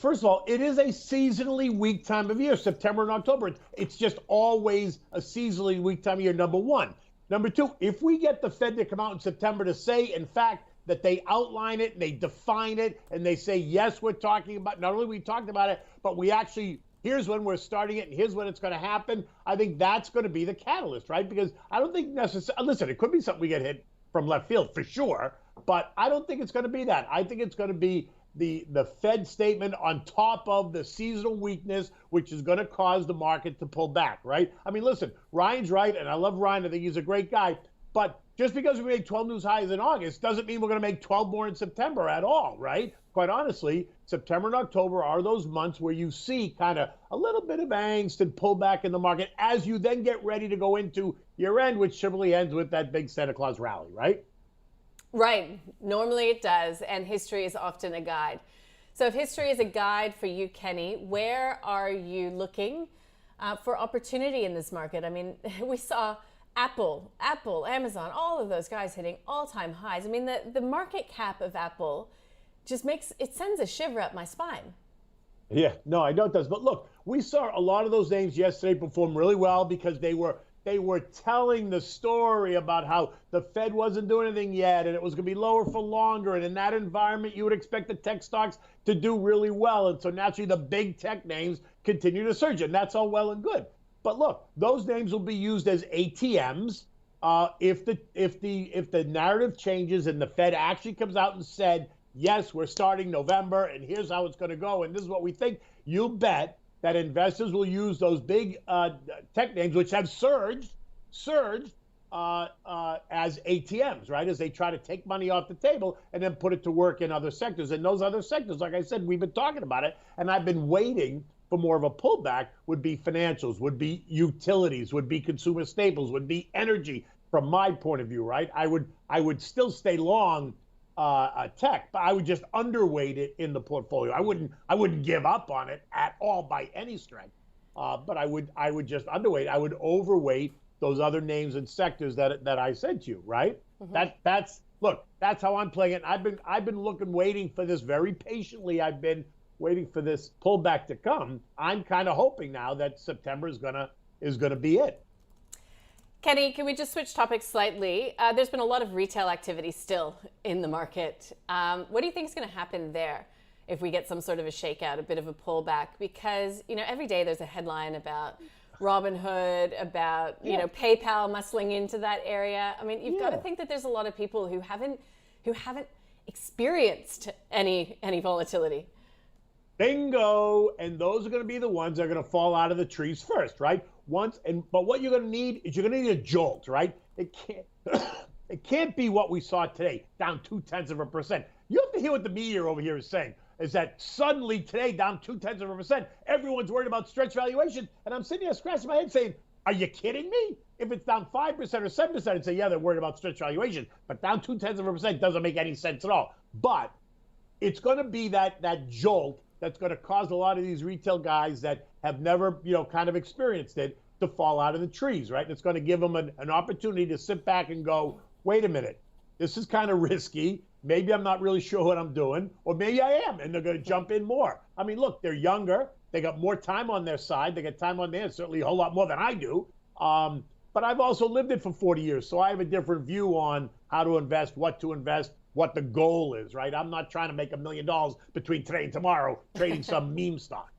first of all, it is a seasonally weak time of year, September and October. It's just always a seasonally weak time of year, number one. Number two, if we get the Fed to come out in September to say, in fact, that they outline it and they define it and they say, yes, we're talking about, not only we talked about it, but we actually, here's when we're starting it and here's when it's going to happen. I think that's going to be the catalyst, right? Because I don't think necessarily, listen, it could be something we get hit from left field for sure, but I don't think it's going to be that. I think it's going to be the Fed statement on top of the seasonal weakness, which is going to cause the market to pull back, right? I mean, listen, Ryan's right, and I love Ryan. I think he's a great guy. But just because we made 12 news highs in August doesn't mean we're going to make 12 more in September at all, right? Quite honestly, September and October are those months where you see kind of a little bit of angst and pullback in the market as you then get ready to go into year end, which typically ends with that big Santa Claus rally, right? Right. Normally it does, and history is often a guide. So if history is a guide for you, Kenny, where are you looking for opportunity in this market? I mean, we saw Apple, Amazon, all of those guys hitting all-time highs. I mean, the market cap of Apple just sends a shiver up my spine. Yeah, no, I know it does. But look, we saw a lot of those names yesterday perform really well because they were telling the story about how the Fed wasn't doing anything yet and it was going to be lower for longer. And in that environment, you would expect the tech stocks to do really well. And so naturally, the big tech names continue to surge. And that's all well and good. But look, those names will be used as ATMs if the narrative changes and the Fed actually comes out and said, yes, we're starting November and here's how it's going to go. And this is what we think. You bet that investors will use those big tech names, which have surged as ATMs, right? As they try to take money off the table and then put it to work in other sectors. And those other sectors, like I said, we've been talking about it, and I've been waiting for more of a pullback, would be financials, would be utilities, would be consumer staples, would be energy, from my point of view, right? I would still stay long tech, but I would just underweight it in the portfolio. I wouldn't give up on it at all by any stretch. But I would just underweight. I would overweight those other names and sectors that I said to you, right? Mm-hmm. That's how I'm playing it. I've been waiting for this very patiently. I've been waiting for this pullback to come. I'm kind of hoping now that September is gonna be it. Kenny, can we just switch topics slightly? There's been a lot of retail activity still in the market. What do you think is going to happen there if we get some sort of a shakeout, a bit of a pullback? Because, every day there's a headline about Robinhood, about, PayPal muscling into that area. I mean, you've got to think that there's a lot of people who haven't experienced any volatility. Bingo. And those are going to be the ones that are going to fall out of the trees first, right? But what you're going to need is a jolt, right? It can't be what we saw today, down 0.2%. You have to hear what the media over here is saying, is that suddenly today, down 0.2%, everyone's worried about stretch valuation. And I'm sitting there scratching my head saying, are you kidding me? If it's down 5% or 7%, I'd say, yeah, they're worried about stretch valuation. But down 0.2% doesn't make any sense at all. But it's going to be that jolt that's going to cause a lot of these retail guys that have never, kind of experienced it to fall out of the trees, right? And it's going to give them an opportunity to sit back and go, wait a minute, this is kind of risky. Maybe I'm not really sure what I'm doing, or maybe I am, and they're going to jump in more. I mean, look, they're younger. They got more time on their side. They got time on their, certainly a whole lot more than I do. But I've also lived it for 40 years, so I have a different view on how to invest, what to invest, what the goal is, right? I'm not trying to make $1 million between today and tomorrow trading some meme stock.